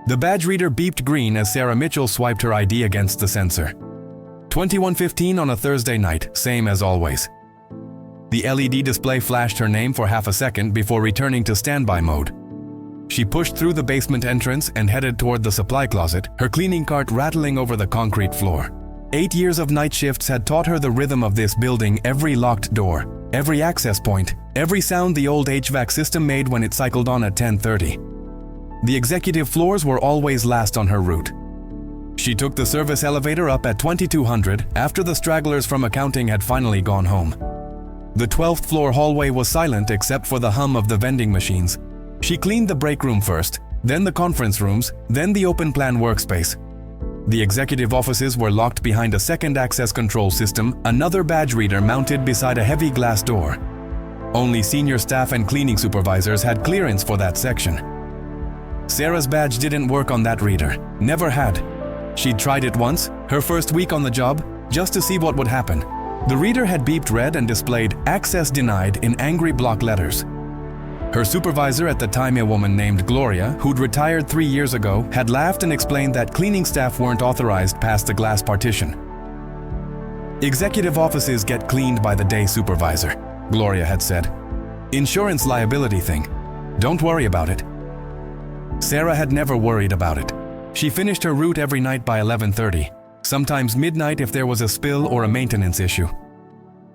The badge reader beeped green as Sarah Mitchell swiped her ID against the sensor. 21:15 on a Thursday night, same as always. The LED display flashed her name for half a second before returning to standby mode. She pushed through the basement entrance and headed toward the supply closet, her cleaning cart rattling over the concrete floor. 8 years of night shifts had taught her the rhythm of this building, every locked door, every access point, every sound the old HVAC system made when it cycled on at 10:30. The executive floors were always last on her route. She took the service elevator up at 2200 after the stragglers from accounting had finally gone home. The 12th floor hallway was silent except for the hum of the vending machines. She cleaned the break room first, then the conference rooms, then the open plan workspace. The executive offices were locked behind a second access control system, another badge reader mounted beside a heavy glass door. Only senior staff and cleaning supervisors had clearance for that section. Sarah's badge didn't work on that reader, never had. She'd tried it once, her first week on the job, just to see what would happen. The reader had beeped red and displayed "Access Denied" in angry block letters. Her supervisor at the time, a woman named Gloria, who'd retired 3 years ago, had laughed and explained that cleaning staff weren't authorized past the glass partition. "Executive offices get cleaned by the day supervisor," Gloria had said. "Insurance liability thing. Don't worry about it." Sarah had never worried about it. She finished her route every night by 11:30, sometimes midnight if there was a spill or a maintenance issue.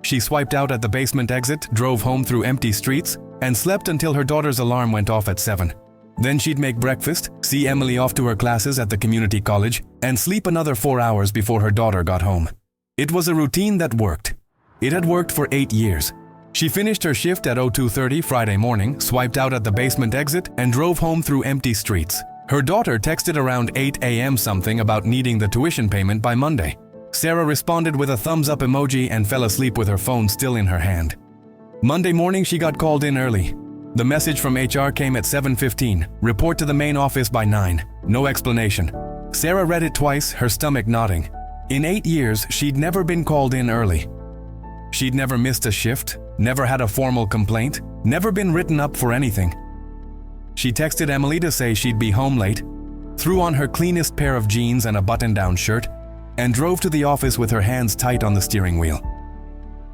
She swiped out at the basement exit, drove home through empty streets, and slept until her daughter's alarm went off at 7. Then she'd make breakfast, see Emily off to her classes at the community college, and sleep another 4 hours before her daughter got home. It was a routine that worked. It had worked for 8 years. She finished her shift at 02:30 Friday morning, swiped out at the basement exit, and drove home through empty streets. Her daughter texted around 8 a.m. something about needing the tuition payment by Monday. Sarah responded with a thumbs-up emoji and fell asleep with her phone still in her hand. Monday morning, she got called in early. The message from HR came at 7:15, report to the main office by 9, no explanation. Sarah read it twice, her stomach nodding. In 8 years, she'd never been called in early. She'd never missed a shift, never had a formal complaint, never been written up for anything. She texted Emily to say she'd be home late, threw on her cleanest pair of jeans and a button-down shirt, and drove to the office with her hands tight on the steering wheel.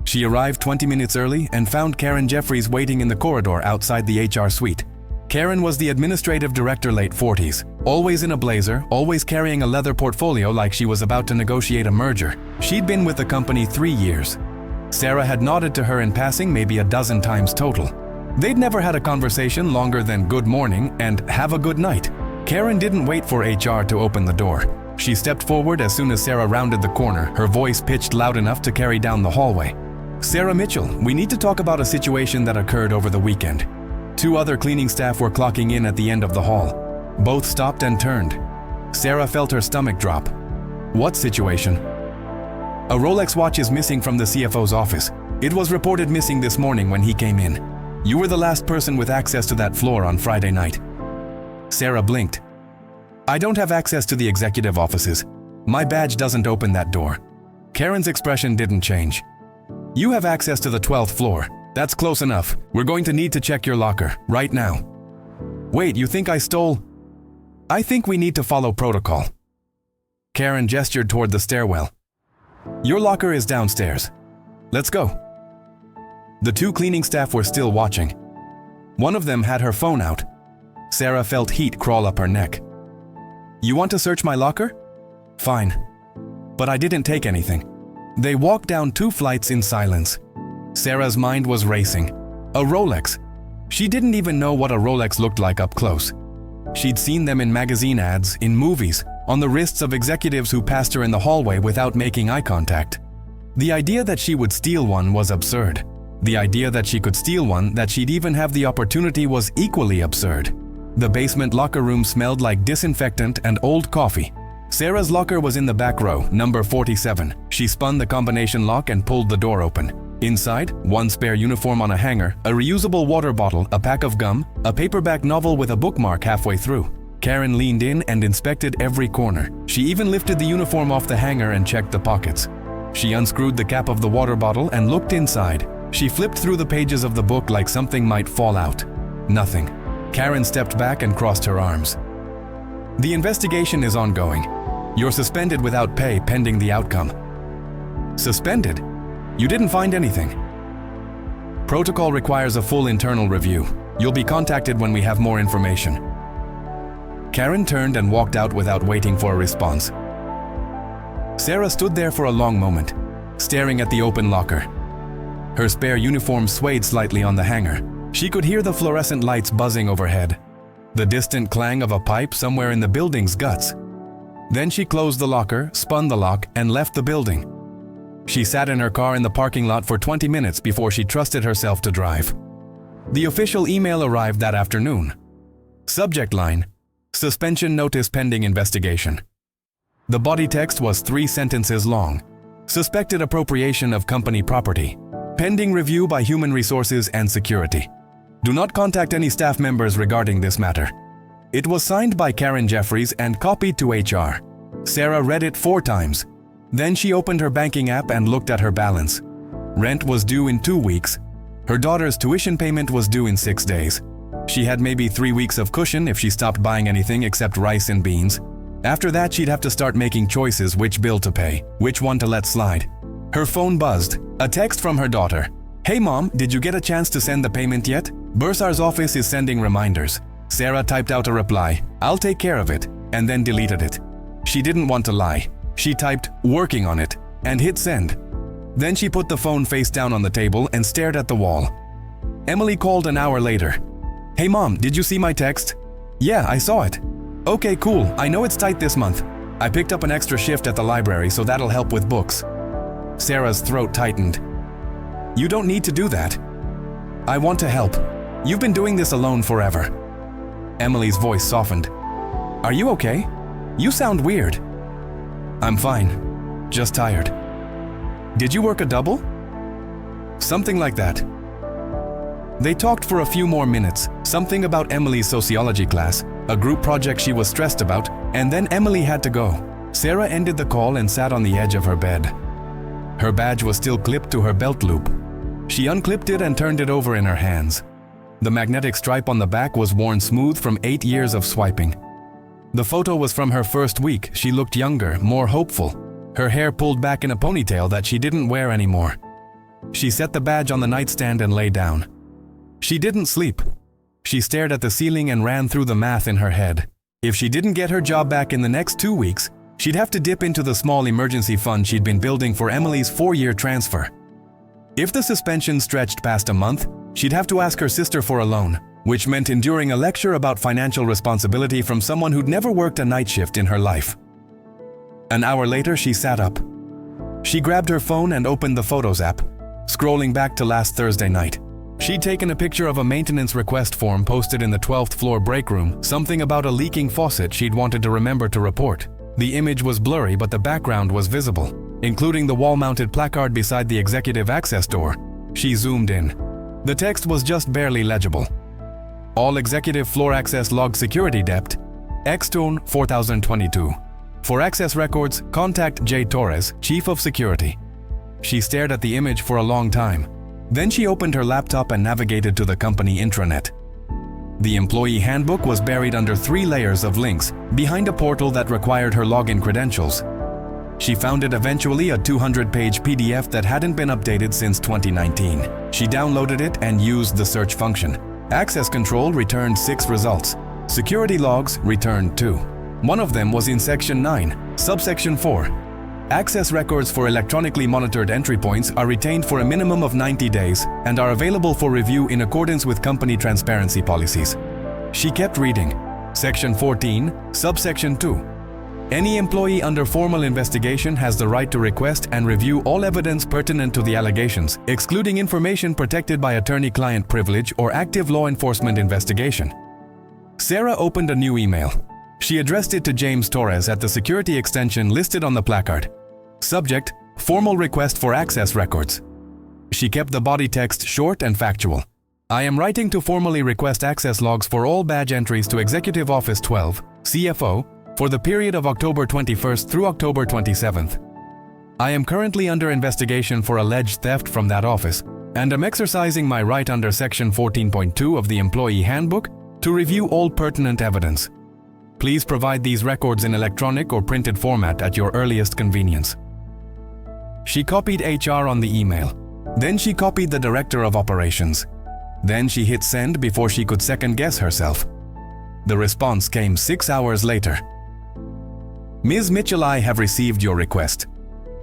She arrived 20 minutes early and found Karen Jeffries waiting in the corridor outside the HR suite. Karen was the administrative director, late 40s, always in a blazer, always carrying a leather portfolio like she was about to negotiate a merger. She'd been with the company 3 years. Sarah had nodded to her in passing maybe a dozen times total. They'd never had a conversation longer than "good morning" and "have a good night." Karen didn't wait for HR to open the door. She stepped forward as soon as Sarah rounded the corner, her voice pitched loud enough to carry down the hallway. "Sarah Mitchell, we need to talk about a situation that occurred over the weekend." 2 other cleaning staff were clocking in at the end of the hall. Both stopped and turned. Sarah felt her stomach drop. "What situation?" "A Rolex watch is missing from the CFO's office. It was reported missing this morning when he came in. You were the last person with access to that floor on Friday night." Sarah blinked. "I don't have access to the executive offices. My badge doesn't open that door." Karen's expression didn't change. "You have access to the 12th floor. That's close enough. We're going to need to check your locker, right now." "Wait, you think I stole?" "I think we need to follow protocol." Karen gestured toward the stairwell. "Your locker is downstairs. Let's go." The 2 cleaning staff were still watching. One of them had her phone out. Sarah felt heat crawl up her neck. "You want to search my locker? Fine. But I didn't take anything." They walked down 2 flights in silence. Sarah's mind was racing. A Rolex. She didn't even know what a Rolex looked like up close. She'd seen them in magazine ads, in movies, on the wrists of executives who passed her in the hallway without making eye contact. The idea that she would steal one was absurd. The idea that she could steal one, that she'd even have the opportunity, was equally absurd. The basement locker room smelled like disinfectant and old coffee. Sarah's locker was in the back row, number 47. She spun the combination lock and pulled the door open. Inside, 1 spare uniform on a hanger, a reusable water bottle, a pack of gum, a paperback novel with a bookmark halfway through. Karen leaned in and inspected every corner. She even lifted the uniform off the hanger and checked the pockets. She unscrewed the cap of the water bottle and looked inside. She flipped through the pages of the book like something might fall out. Nothing. Karen stepped back and crossed her arms. The investigation is ongoing. You're suspended without pay pending the outcome. Suspended? You didn't find anything. Protocol requires a full internal review. You'll be contacted when we have more information. Karen turned and walked out without waiting for a response. Sarah stood there for a long moment, staring at the open locker. Her spare uniform swayed slightly on the hanger. She could hear the fluorescent lights buzzing overhead, the distant clang of a pipe somewhere in the building's guts. Then she closed the locker, spun the lock, and left the building. She sat in her car in the parking lot for 20 minutes before she trusted herself to drive. The official email arrived that afternoon. Subject line: Suspension notice pending investigation. The body text was 3 sentences long. Suspected appropriation of company property. Pending review by Human Resources and Security. Do not contact any staff members regarding this matter. It was signed by Karen Jeffries and copied to HR. Sarah read it 4 times. Then she opened her banking app and looked at her balance. Rent was due in 2 weeks. Her daughter's tuition payment was due in 6 days. She had maybe 3 weeks of cushion if she stopped buying anything except rice and beans. After that, she'd have to start making choices which bill to pay, which one to let slide. Her phone buzzed. A text from her daughter. "Hey mom, did you get a chance to send the payment yet? Bursar's office is sending reminders." Sarah typed out a reply, "I'll take care of it," and then deleted it. She didn't want to lie. She typed, "Working on it," and hit send. Then she put the phone face down on the table and stared at the wall. Emily called an hour later. "Hey mom, did you see my text?" "Yeah, I saw it." "Okay, cool. I know it's tight this month. I picked up an extra shift at the library, so that'll help with books." Sarah's throat tightened. "You don't need to do that. I want to help. You've been doing this alone forever." Emily's voice softened. "Are you okay? You sound weird." "I'm fine. Just tired." "Did you work a double?" "Something like that." They talked for a few more minutes, something about Emily's sociology class, a group project she was stressed about, and then Emily had to go. Sarah ended the call and sat on the edge of her bed. Her badge was still clipped to her belt loop. She unclipped it and turned it over in her hands. The magnetic stripe on the back was worn smooth from 8 years of swiping. The photo was from her first week. She looked younger, more hopeful, her hair pulled back in a ponytail that she didn't wear anymore. She set the badge on the nightstand and lay down. She didn't sleep. She stared at the ceiling and ran through the math in her head. If she didn't get her job back in the next 2 weeks, she'd have to dip into the small emergency fund she'd been building for Emily's 4-year transfer. If the suspension stretched past a month, she'd have to ask her sister for a loan, which meant enduring a lecture about financial responsibility from someone who'd never worked a night shift in her life. An hour later, she sat up. She grabbed her phone and opened the Photos app, scrolling back to last Thursday night. She'd taken a picture of a maintenance request form posted in the 12th floor break room, something about a leaking faucet she'd wanted to remember to report. The image was blurry, but the background was visible, including the wall-mounted placard beside the executive access door. She zoomed in. The text was just barely legible. All executive floor access log security depth, X-Tone 4022. For access records, contact J. Torres, Chief of Security. She stared at the image for a long time. Then she opened her laptop and navigated to the company intranet. The employee handbook was buried under 3 layers of links, behind a portal that required her login credentials. She found it eventually, a 200-page PDF that hadn't been updated since 2019. She downloaded it and used the search function. Access control returned 6 results. Security logs returned 2. One of them was in Section 9, Subsection 4. Access records for electronically monitored entry points are retained for a minimum of 90 days and are available for review in accordance with company transparency policies. She kept reading. Section 14, Subsection 2. Any employee under formal investigation has the right to request and review all evidence pertinent to the allegations, excluding information protected by attorney-client privilege or active law enforcement investigation. Sarah opened a new email. She addressed it to James Torres at the security extension listed on the placard. Subject: Formal request for access records. She kept the body text short and factual. I am writing to formally request access logs for all badge entries to Executive Office 12, CFO, for the period of October 21st through October 27th. I am currently under investigation for alleged theft from that office, and am exercising my right under Section 14.2 of the Employee Handbook to review all pertinent evidence. Please provide these records in electronic or printed format at your earliest convenience. She copied HR on the email. Then she copied the Director of Operations. Then she hit send before she could second-guess herself. The response came 6 hours later. Ms. Mitchell, I have received your request.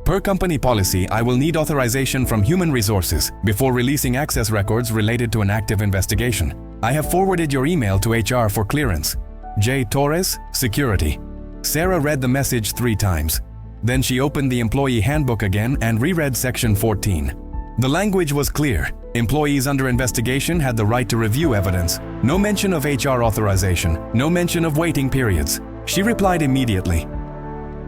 Per company policy, I will need authorization from Human Resources before releasing access records related to an active investigation. I have forwarded your email to HR for clearance. J. Torres, Security. Sarah read the message 3 times. Then she opened the employee handbook again and reread section 14. The language was clear. Employees under investigation had the right to review evidence. No mention of HR authorization. No mention of waiting periods. She replied immediately.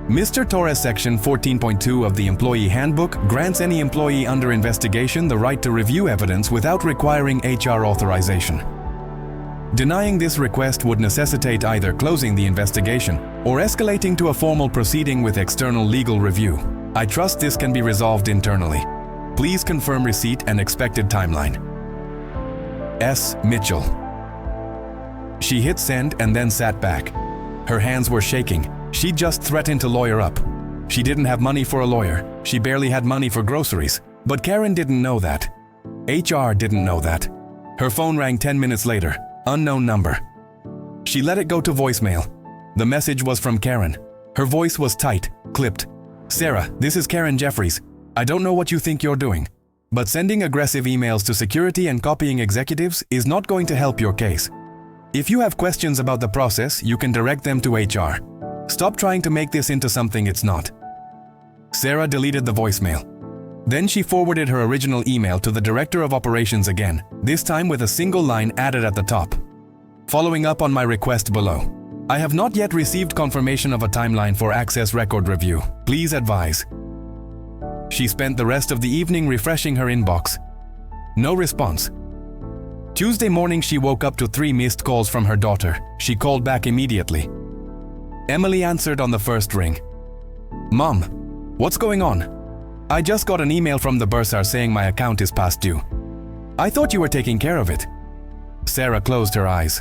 Mr. Torres, Section 14.2 of the Employee Handbook grants any employee under investigation the right to review evidence without requiring HR authorization. Denying this request would necessitate either closing the investigation or escalating to a formal proceeding with external legal review. I trust this can be resolved internally. Please confirm receipt and expected timeline. S. Mitchell. She hit send and then sat back. Her hands were shaking. She'd just threatened to lawyer up. She didn't have money for a lawyer. She barely had money for groceries. But Karen didn't know that. HR didn't know that. Her phone rang 10 minutes later. Unknown number. She let it go to voicemail. The message was from Karen. Her voice was tight, clipped. Sarah, this is Karen Jeffries. I don't know what you think you're doing, but sending aggressive emails to security and copying executives is not going to help your case. If you have questions about the process, you can direct them to HR. Stop trying to make this into something it's not. Sarah deleted the voicemail. Then she forwarded her original email to the Director of Operations again, this time with a single line added at the top. Following up on my request below. I have not yet received confirmation of a timeline for access record review. Please advise. She spent the rest of the evening refreshing her inbox. No response. Tuesday morning, she woke up to 3 missed calls from her daughter. She called back immediately. Emily answered on the first ring. Mom, what's going on? I just got an email from the bursar saying my account is past due. I thought you were taking care of it. Sarah closed her eyes.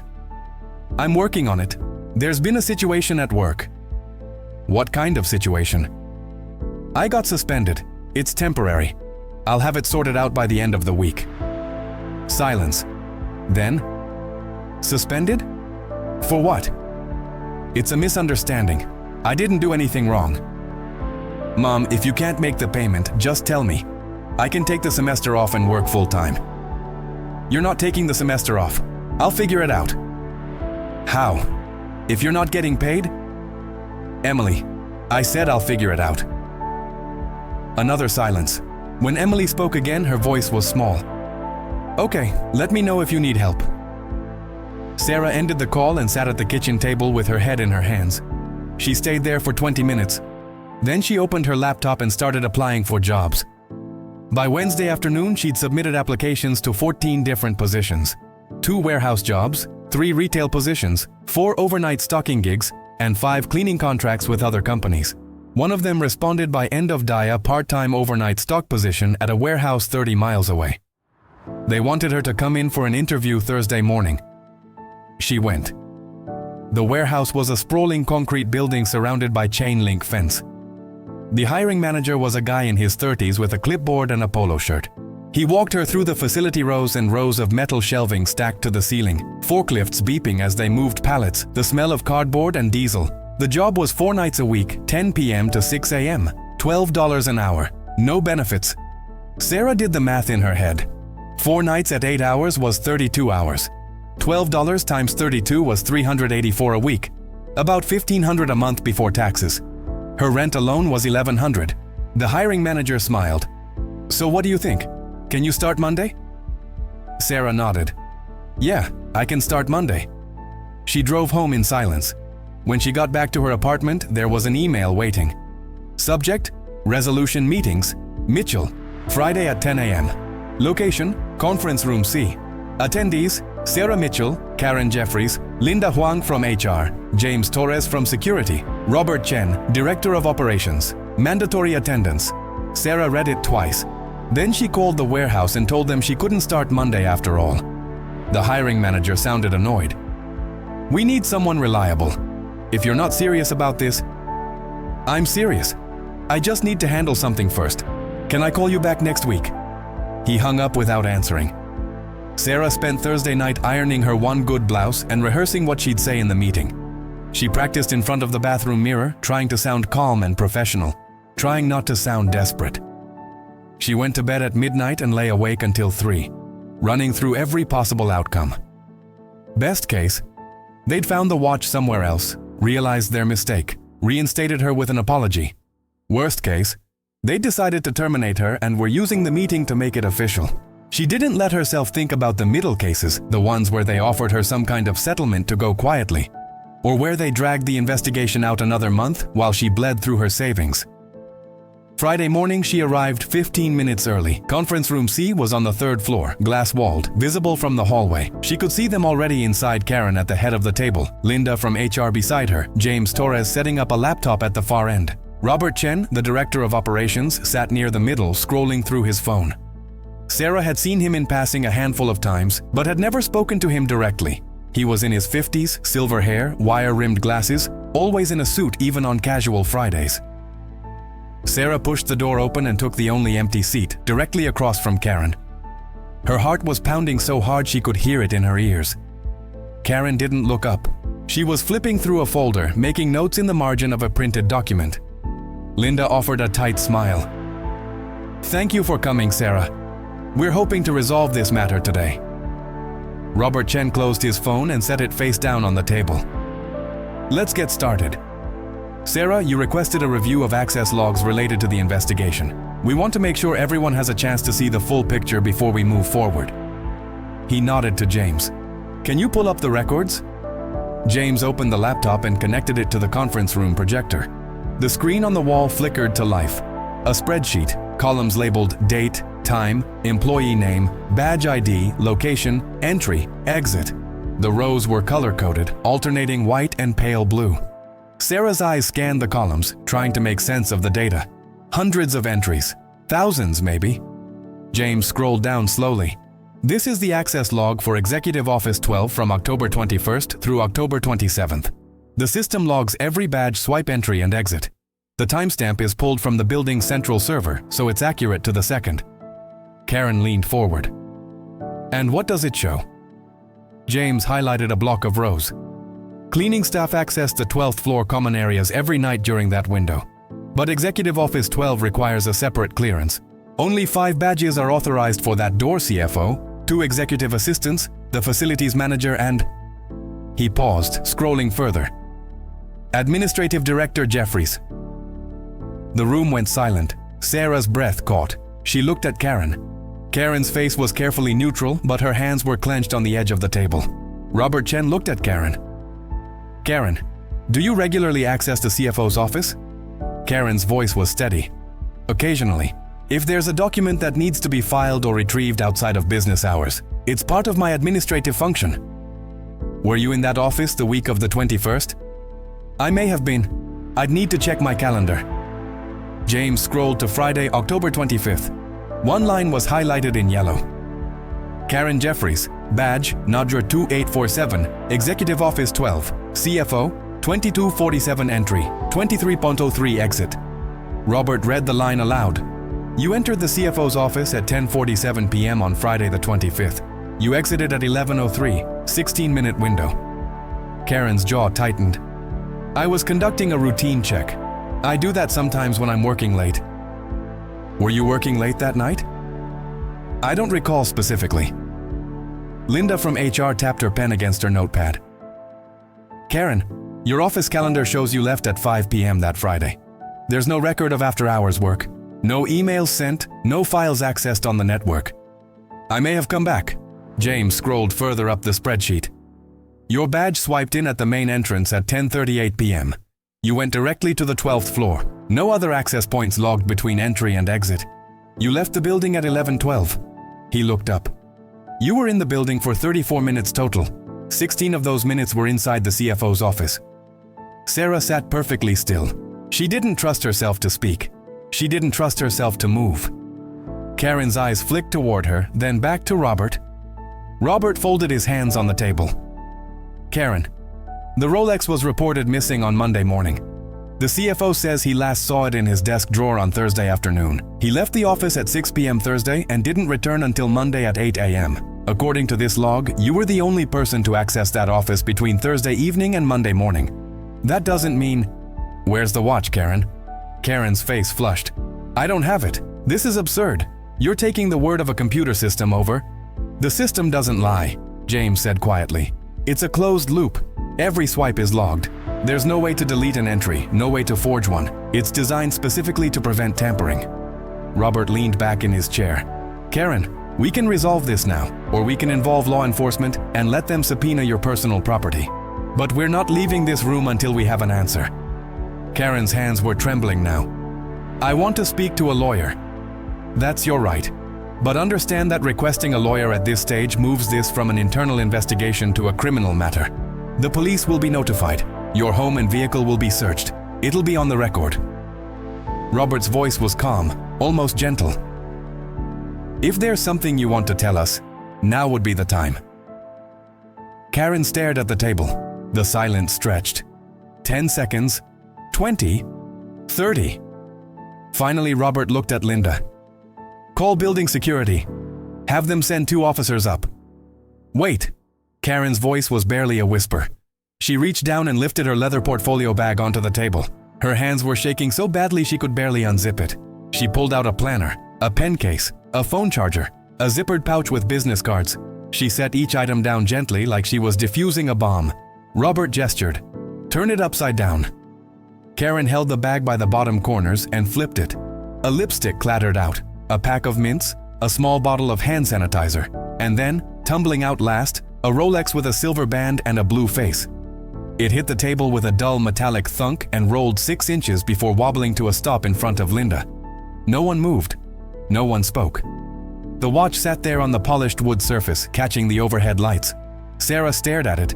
I'm working on it. There's been a situation at work. What kind of situation? I got suspended. It's temporary. I'll have it sorted out by the end of the week. Silence. Then? Suspended? For what? It's a misunderstanding. I didn't do anything wrong. Mom, if you can't make the payment, just tell me. I can take the semester off and work full-time. You're not taking the semester off. I'll figure it out. How? If you're not getting paid? Emily, I said I'll figure it out. Another silence. When Emily spoke again, her voice was small. Okay, let me know if you need help. Sarah ended the call and sat at the kitchen table with her head in her hands. She stayed there for 20 minutes. Then she opened her laptop and started applying for jobs. By Wednesday afternoon, she'd submitted applications to 14 different positions. 2 warehouse jobs, 3 retail positions, 4 overnight stocking gigs, and 5 cleaning contracts with other companies. One of them responded by end of day, a part-time overnight stock position at a warehouse 30 miles away. They wanted her to come in for an interview Thursday morning. She went. The warehouse was a sprawling concrete building surrounded by chain-link fence. The hiring manager was a guy in his 30s with a clipboard and a polo shirt. He walked her through the facility, rows and rows of metal shelving stacked to the ceiling, forklifts beeping as they moved pallets, the smell of cardboard and diesel. The job was 4 nights a week, 10 p.m. to 6 a.m., $12 an hour, no benefits. Sarah did the math in her head. 4 nights at 8 hours was 32 hours. $12 times 32 was $384 a week, about $1,500 a month before taxes. Her rent alone was $1,100. The hiring manager smiled. So what do you think? Can you start Monday? Sarah nodded. Yeah, I can start Monday. She drove home in silence. When she got back to her apartment, there was an email waiting. Subject, Resolution Meetings, Mitchell, Friday at 10 a.m. Location, Conference Room C. Attendees, Sarah Mitchell, Karen Jeffries, Linda Huang from HR, James Torres from Security, Robert Chen, Director of Operations. Mandatory attendance. Sarah read it twice. Then she called the warehouse and told them she couldn't start Monday after all. The hiring manager sounded annoyed. We need someone reliable. If you're not serious about this, I'm serious. I just need to handle something first. Can I call you back next week? He hung up without answering. Sarah spent Thursday night ironing her one good blouse and rehearsing what she'd say in the meeting. She practiced in front of the bathroom mirror, trying to sound calm and professional, trying not to sound desperate. She went to bed at midnight and lay awake until 3, running through every possible outcome. Best case, they'd found the watch somewhere else, realized their mistake, reinstated her with an apology. Worst case, they decided to terminate her and were using the meeting to make it official. She didn't let herself think about the middle cases, the ones where they offered her some kind of settlement to go quietly, or where they dragged the investigation out another month while she bled through her savings. Friday morning, she arrived 15 minutes early. Conference room C was on the 3rd floor, glass-walled, visible from the hallway. She could see them already inside. Karen at the head of the table, Linda from HR beside her, James Torres setting up a laptop at the far end. Robert Chen, the director of operations, sat near the middle, scrolling through his phone. Sarah had seen him in passing a handful of times, but had never spoken to him directly. He was in his 50s, silver hair, wire-rimmed glasses, always in a suit even on casual Fridays. Sarah pushed the door open and took the only empty seat, directly across from Karen. Her heart was pounding so hard she could hear it in her ears. Karen didn't look up. She was flipping through a folder, making notes in the margin of a printed document. Linda offered a tight smile. "Thank you for coming, Sarah. We're hoping to resolve this matter today." Robert Chen closed his phone and set it face down on the table. "Let's get started. Sarah, you requested a review of access logs related to the investigation. We want to make sure everyone has a chance to see the full picture before we move forward." He nodded to James. "Can you pull up the records?" James opened the laptop and connected it to the conference room projector. The screen on the wall flickered to life. A spreadsheet, columns labeled date, time, employee name, badge ID, location, entry, exit. The rows were color-coded, alternating white and pale blue. Sarah's eyes scanned the columns, trying to make sense of the data. Hundreds of entries. Thousands, maybe. James scrolled down slowly. "This is the access log for Executive Office 12 from October 21st through October 27th. The system logs every badge swipe entry and exit. The timestamp is pulled from the building's central server, so it's accurate to the second." Karen leaned forward. "And what does it show?" James highlighted a block of rows. "Cleaning staff access the 12th floor common areas every night during that window. But Executive Office 12 requires a separate clearance. Only 5 badges are authorized for that door, CFO, 2 executive assistants, the facilities manager and..." He paused, scrolling further. "Administrative Director Jeffries." The room went silent. Sarah's breath caught. She looked at Karen. Karen's face was carefully neutral, but her hands were clenched on the edge of the table. Robert Chen looked at Karen. "Karen, do you regularly access the CFO's office?" Karen's voice was steady. "Occasionally. If there's a document that needs to be filed or retrieved outside of business hours, it's part of my administrative function." "Were you in that office the week of the 21st? "I may have been. I'd need to check my calendar." James scrolled to Friday, October 25th. One line was highlighted in yellow. "Karen Jeffries, badge, Nadra 2847, Executive Office 12, CFO, 2247 entry, 23.03 exit." Robert read the line aloud. "You entered the CFO's office at 10:47 p.m. on Friday the 25th. You exited at 11:03, 16-minute window." Karen's jaw tightened. "I was conducting a routine check. I do that sometimes when I'm working late." "Were you working late that night?" "I don't recall specifically." Linda from HR tapped her pen against her notepad. "Karen, your office calendar shows you left at 5 p.m. that Friday. There's no record of after-hours work. No emails sent, no files accessed on the network. I may have come back." James scrolled further up the spreadsheet. "Your badge swiped in at the main entrance at 10:38 p.m. You went directly to the 12th floor. No other access points logged between entry and exit. You left the building at 11:12. He looked up. "You were in the building for 34 minutes total. 16 of those minutes were inside the CFO's office." Sarah sat perfectly still. She didn't trust herself to speak. She didn't trust herself to move. Karen's eyes flicked toward her, then back to Robert. Robert folded his hands on the table. "Karen, The Rolex was reported missing on Monday morning. The CFO says he last saw it in his desk drawer on Thursday afternoon. He left the office at 6 p.m. Thursday and didn't return until Monday at 8 a.m. According to this log, you were the only person to access that office between Thursday evening and Monday morning. That doesn't mean… Where's the watch, Karen? Karen's face flushed. I don't have it. This is absurd. You're taking the word of a computer system over. The system doesn't lie, James said quietly. It's a closed loop. Every swipe is logged. There's no way to delete an entry, no way to forge one. It's designed specifically to prevent tampering. Robert leaned back in his chair. Karen, we can resolve this now, or we can involve law enforcement and let them subpoena your personal property. But we're not leaving this room until we have an answer. Karen's hands were trembling now. I want to speak to a lawyer. That's your right. But understand that requesting a lawyer at this stage moves this from an internal investigation to a criminal matter. The police will be notified. Your home and vehicle will be searched. It'll be on the record. Robert's voice was calm, almost gentle. If there's something you want to tell us, now would be the time. Karen stared at the table. The silence stretched. 10 seconds, 20, 30. Finally, Robert looked at Linda. Call building security. Have them send 2 officers up. Wait. Karen's voice was barely a whisper. She reached down and lifted her leather portfolio bag onto the table. Her hands were shaking so badly she could barely unzip it. She pulled out a planner, a pen case, a phone charger, a zippered pouch with business cards. She set each item down gently like she was defusing a bomb. Robert gestured. Turn it upside down. Karen held the bag by the bottom corners and flipped it. A lipstick clattered out, a pack of mints, a small bottle of hand sanitizer, and then, tumbling out last, a Rolex with a silver band and a blue face. It hit the table with a dull metallic thunk and rolled 6 inches before wobbling to a stop in front of Linda. No one moved. No one spoke. The watch sat there on the polished wood surface, catching the overhead lights. Sarah stared at it.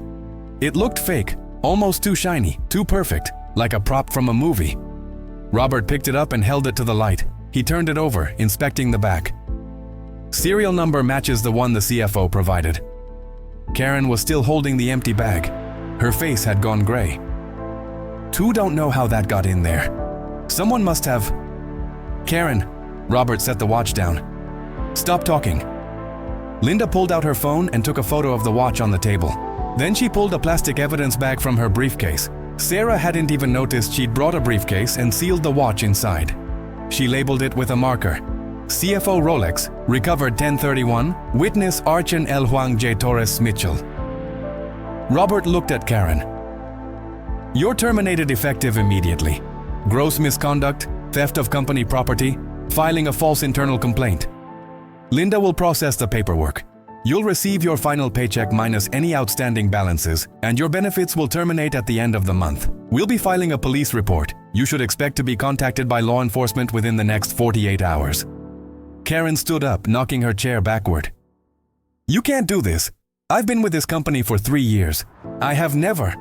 It looked fake, almost too shiny, too perfect, like a prop from a movie. Robert picked it up and held it to the light. He turned it over, inspecting the back. Serial number matches the one the CFO provided. Karen was still holding the empty bag. Her face had gone gray. 2 don't know how that got in there. Someone must have… Karen, Robert set the watch down. Stop talking. Linda pulled out her phone and took a photo of the watch on the table. Then she pulled a plastic evidence bag from her briefcase. Sarah hadn't even noticed she'd brought a briefcase and sealed the watch inside. She labeled it with a marker. CFO Rolex, recovered 1031, witness Archon L. Huang J. Torres Mitchell. Robert looked at Karen. You're terminated effective immediately. Gross misconduct, theft of company property, filing a false internal complaint. Linda will process the paperwork. You'll receive your final paycheck minus any outstanding balances, and your benefits will terminate at the end of the month. We'll be filing a police report. You should expect to be contacted by law enforcement within the next 48 hours. Karen stood up, knocking her chair backward. You can't do this. I've been with this company for 3 years. I have never.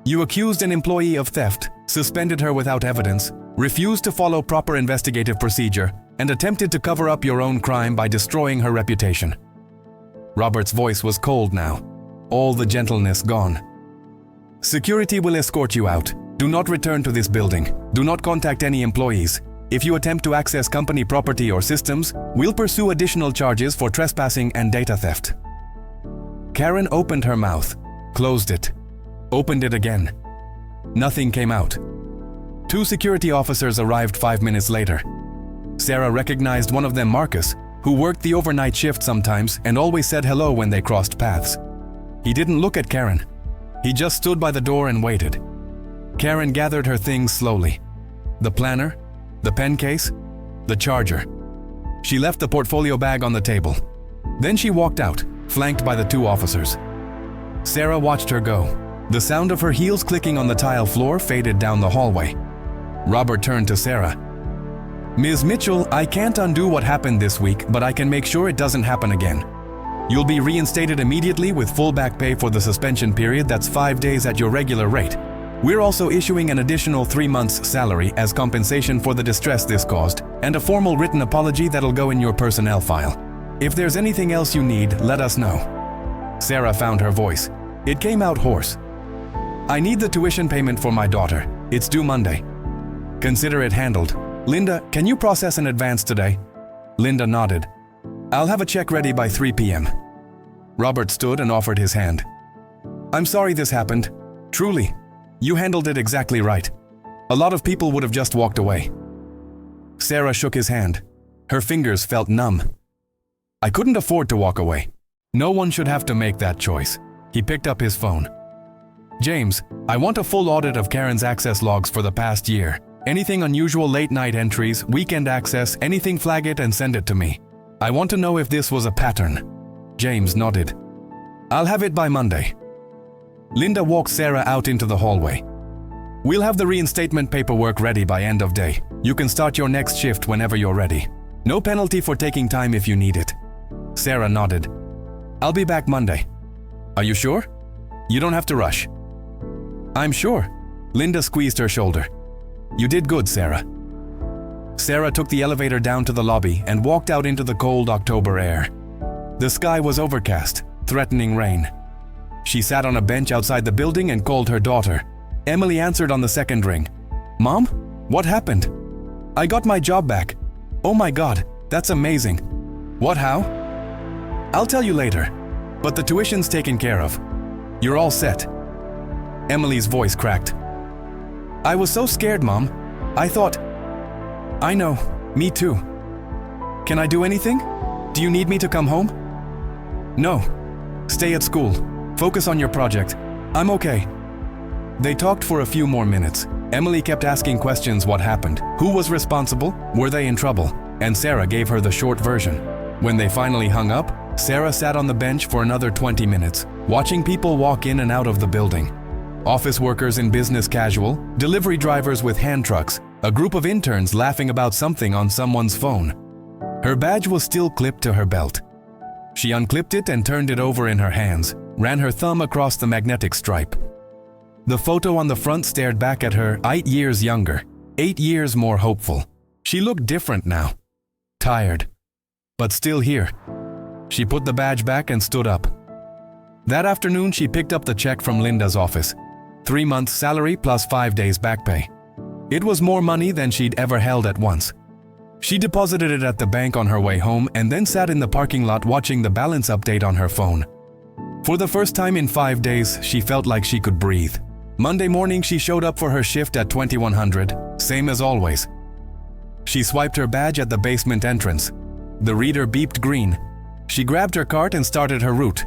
You accused an employee of theft, suspended her without evidence, refused to follow proper investigative procedure, and attempted to cover up your own crime by destroying her reputation. Robert's voice was cold now, all the gentleness gone. Security will escort you out. Do not return to this building. Do not contact any employees. If you attempt to access company property or systems, we'll pursue additional charges for trespassing and data theft. Karen opened her mouth, closed it, opened it again. Nothing came out. 2 security officers arrived 5 minutes later. Sarah recognized one of them, Marcus, who worked the overnight shift sometimes and always said hello when they crossed paths. He didn't look at Karen. He just stood by the door and waited. Karen gathered her things slowly. The planner, the pen case, the charger. She left the portfolio bag on the table. Then she walked out, flanked by the 2 officers. Sarah watched her go. The sound of her heels clicking on the tile floor faded down the hallway. Robert turned to Sarah. Ms. Mitchell, I can't undo what happened this week, but I can make sure it doesn't happen again. You'll be reinstated immediately with full back pay for the suspension period. That's 5 days at your regular rate. We're also issuing an additional 3 months' salary as compensation for the distress this caused, and a formal written apology that'll go in your personnel file. If there's anything else you need, let us know. Sarah found her voice. It came out hoarse. I need the tuition payment for my daughter. It's due Monday. Consider it handled. Linda, can you process an advance today? Linda nodded. I'll have a check ready by 3 p.m. Robert stood and offered his hand. I'm sorry this happened. Truly, you handled it exactly right. A lot of people would have just walked away. Sarah shook his hand. Her fingers felt numb. I couldn't afford to walk away. No one should have to make that choice. He picked up his phone. James, I want a full audit of Karen's access logs for the past year. Anything unusual late-night entries, weekend access, anything, flag it and send it to me. I want to know if this was a pattern. James nodded. I'll have it by Monday. Linda walked Sarah out into the hallway. We'll have the reinstatement paperwork ready by end of day. You can start your next shift whenever you're ready. No penalty for taking time if you need it. Sarah nodded. I'll be back Monday. Are you sure? You don't have to rush. I'm sure. Linda squeezed her shoulder. You did good, Sarah. Sarah took the elevator down to the lobby and walked out into the cold October air. The sky was overcast, threatening rain. She sat on a bench outside the building and called her daughter. Emily answered on the second ring. Mom, what happened? I got my job back. Oh my God, that's amazing. What, how? I'll tell you later, but the tuition's taken care of. You're all set. Emily's voice cracked. I was so scared, Mom. I thought... I know, me too. Can I do anything? Do you need me to come home? No. Stay at school. Focus on your project. I'm okay. They talked for a few more minutes. Emily kept asking questions: what happened? Who was responsible? Were they in trouble? And Sarah gave her the short version. When they finally hung up, Sarah sat on the bench for another 20 minutes, watching people walk in and out of the building. Office workers in business casual, delivery drivers with hand trucks, a group of interns laughing about something on someone's phone. Her badge was still clipped to her belt. She unclipped it and turned it over in her hands, ran her thumb across the magnetic stripe. The photo on the front stared back at her, 8 years younger, 8 years more hopeful. She looked different now. Tired. But still here. She put the badge back and stood up. That afternoon, she picked up the check from Linda's office. 3 months' salary plus 5 days back pay. It was more money than she'd ever held at once. She deposited it at the bank on her way home and then sat in the parking lot watching the balance update on her phone. For the first time in 5 days, she felt like she could breathe. Monday morning, she showed up for her shift at 2100, same as always. She swiped her badge at the basement entrance. The reader beeped green. She grabbed her cart and started her route.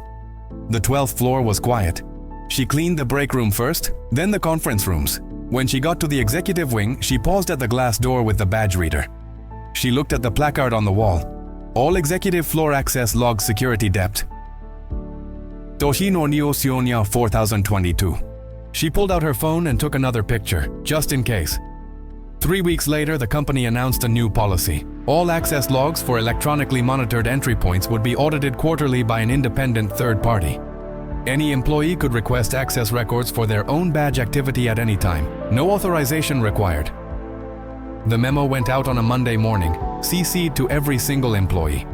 The 12th floor was quiet. She cleaned the break room first, then the conference rooms. When she got to the executive wing, she paused at the glass door with the badge reader. She looked at the placard on the wall. All executive floor access log security depth. Toshino Nio Sionia 4022. She pulled out her phone and took another picture, just in case. 3 weeks later, the company announced a new policy. All access logs for electronically monitored entry points would be audited quarterly by an independent third party. Any employee could request access records for their own badge activity at any time. No authorization required. The memo went out on a Monday morning, CC'd to every single employee.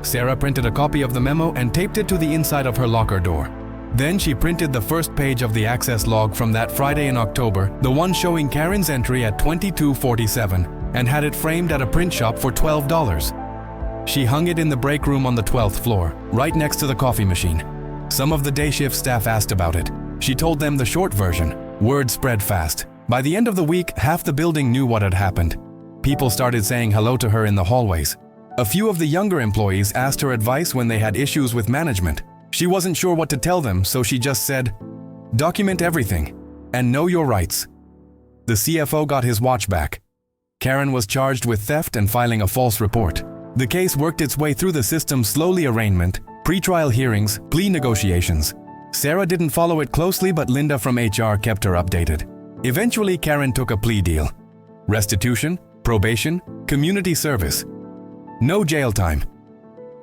Sarah printed a copy of the memo and taped it to the inside of her locker door. Then she printed the first page of the access log from that Friday in October, the one showing Karen's entry at 22:47, and had it framed at a print shop for $12. She hung it in the break room on the 12th floor, right next to the coffee machine. Some of the day shift staff asked about it. She told them the short version. Word spread fast. By the end of the week, half the building knew what had happened. People started saying hello to her in the hallways. A few of the younger employees asked her advice when they had issues with management. She wasn't sure what to tell them, so she just said, "Document everything, and know your rights." The CFO got his watch back. Karen was charged with theft and filing a false report. The case worked its way through the system slowly: arraignment, pre-trial hearings, plea negotiations. Sarah didn't follow it closely, but Linda from HR kept her updated. Eventually, Karen took a plea deal. Restitution, probation, community service. No jail time.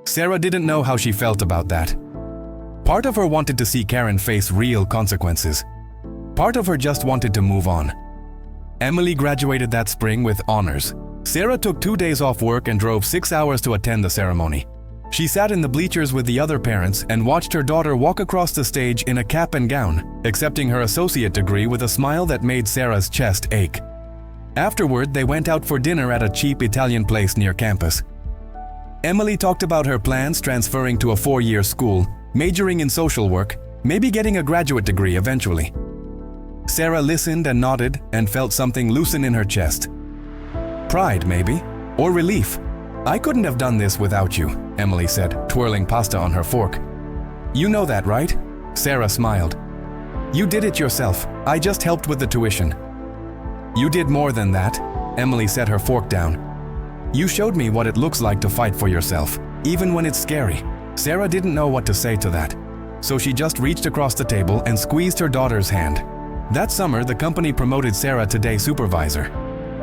Sarah didn't know how she felt about that. Part of her wanted to see Karen face real consequences. Part of her just wanted to move on. Emily graduated that spring with honors. Sarah took 2 days off work and drove 6 hours to attend the ceremony. She sat in the bleachers with the other parents and watched her daughter walk across the stage in a cap and gown, accepting her associate degree with a smile that made Sarah's chest ache. Afterward, they went out for dinner at a cheap Italian place near campus. Emily talked about her plans transferring to a 4-year school, majoring in social work, maybe getting a graduate degree eventually. Sarah listened and nodded and felt something loosen in her chest. Pride, maybe, or relief. "I couldn't have done this without you," Emily said, twirling pasta on her fork. "You know that, right?" Sarah smiled. "You did it yourself. I just helped with the tuition." "You did more than that," Emily set her fork down. "You showed me what it looks like to fight for yourself, even when it's scary." Sarah didn't know what to say to that, so she just reached across the table and squeezed her daughter's hand. That summer, the company promoted Sarah to day supervisor.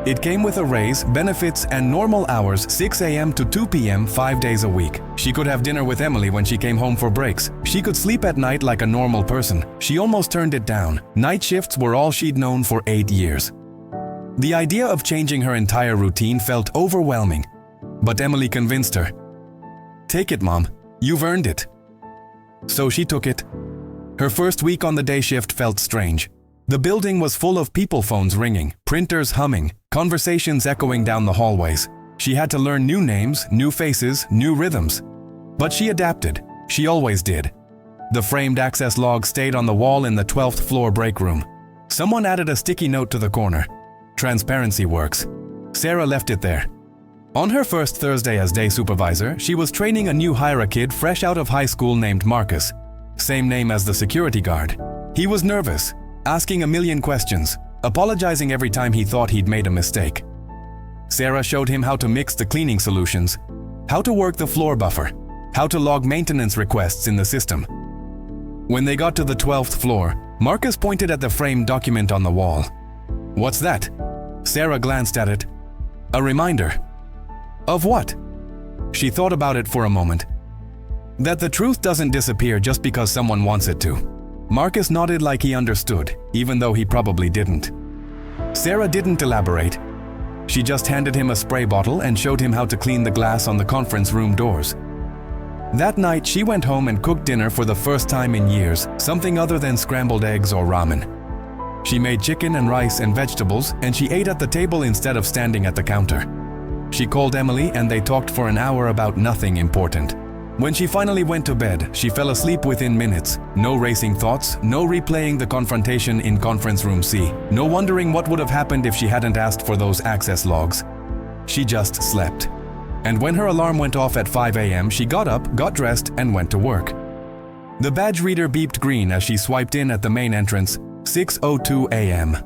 It came with a raise, benefits, and normal hours 6 a.m. to 2 p.m. 5 days a week. She could have dinner with Emily when she came home for breaks. She could sleep at night like a normal person. She almost turned it down. Night shifts were all she'd known for 8 years. The idea of changing her entire routine felt overwhelming, but Emily convinced her. "Take it, Mom. You've earned it." So she took it. Her first week on the day shift felt strange. The building was full of people phones ringing, printers humming, conversations echoing down the hallways. She had to learn new names, new faces, new rhythms. But she adapted. She always did. The framed access log stayed on the wall in the 12th floor break room. Someone added a sticky note to the corner. "Transparency works." Sarah left it there. On her first Thursday as day supervisor, she was training a new hire kid fresh out of high school named Marcus. Same name as the security guard. He was nervous, asking a million questions, apologizing every time he thought he'd made a mistake. Sarah showed him how to mix the cleaning solutions, how to work the floor buffer, how to log maintenance requests in the system. When they got to the 12th floor, Marcus pointed at the framed document on the wall. "What's that?" Sarah glanced at it. "A reminder." "Of what?" She thought about it for a moment. "That the truth doesn't disappear just because someone wants it to." Marcus nodded like he understood, even though he probably didn't. Sarah didn't elaborate. She just handed him a spray bottle and showed him how to clean the glass on the conference room doors. That night, she went home and cooked dinner for the first time in years, something other than scrambled eggs or ramen. She made chicken and rice and vegetables, and she ate at the table instead of standing at the counter. She called Emily and they talked for an hour about nothing important. When she finally went to bed, she fell asleep within minutes. No racing thoughts, no replaying the confrontation in conference room C, no wondering what would have happened if she hadn't asked for those access logs. She just slept. And when her alarm went off at 5 a.m., she got up, got dressed, and went to work. The badge reader beeped green as she swiped in at the main entrance, 6:02 a.m.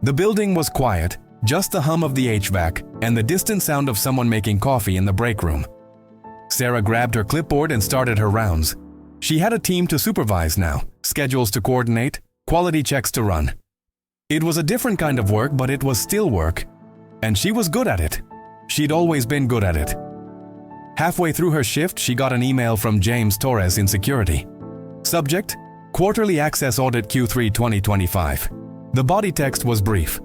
The building was quiet, just the hum of the HVAC and the distant sound of someone making coffee in the break room. Sarah grabbed her clipboard and started her rounds. She had a team to supervise now, schedules to coordinate, quality checks to run. It was a different kind of work, but it was still work. And she was good at it. She'd always been good at it. Halfway through her shift, she got an email from James Torres in security. Subject: Quarterly Access Audit Q3 2025. The body text was brief.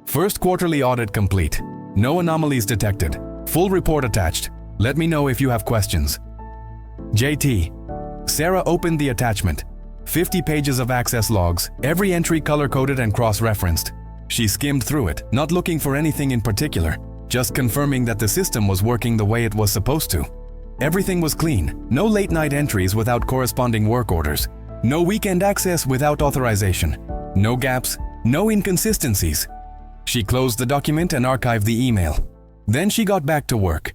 First quarterly audit complete. No anomalies detected. Full report attached. Let me know if you have questions. JT. Sarah opened the attachment. 50 pages of access logs, every entry color-coded and cross-referenced. She skimmed through it, not looking for anything in particular, just confirming that the system was working the way it was supposed to. Everything was clean, no late-night entries without corresponding work orders, no weekend access without authorization, no gaps, no inconsistencies. She closed the document and archived the email. Then she got back to work.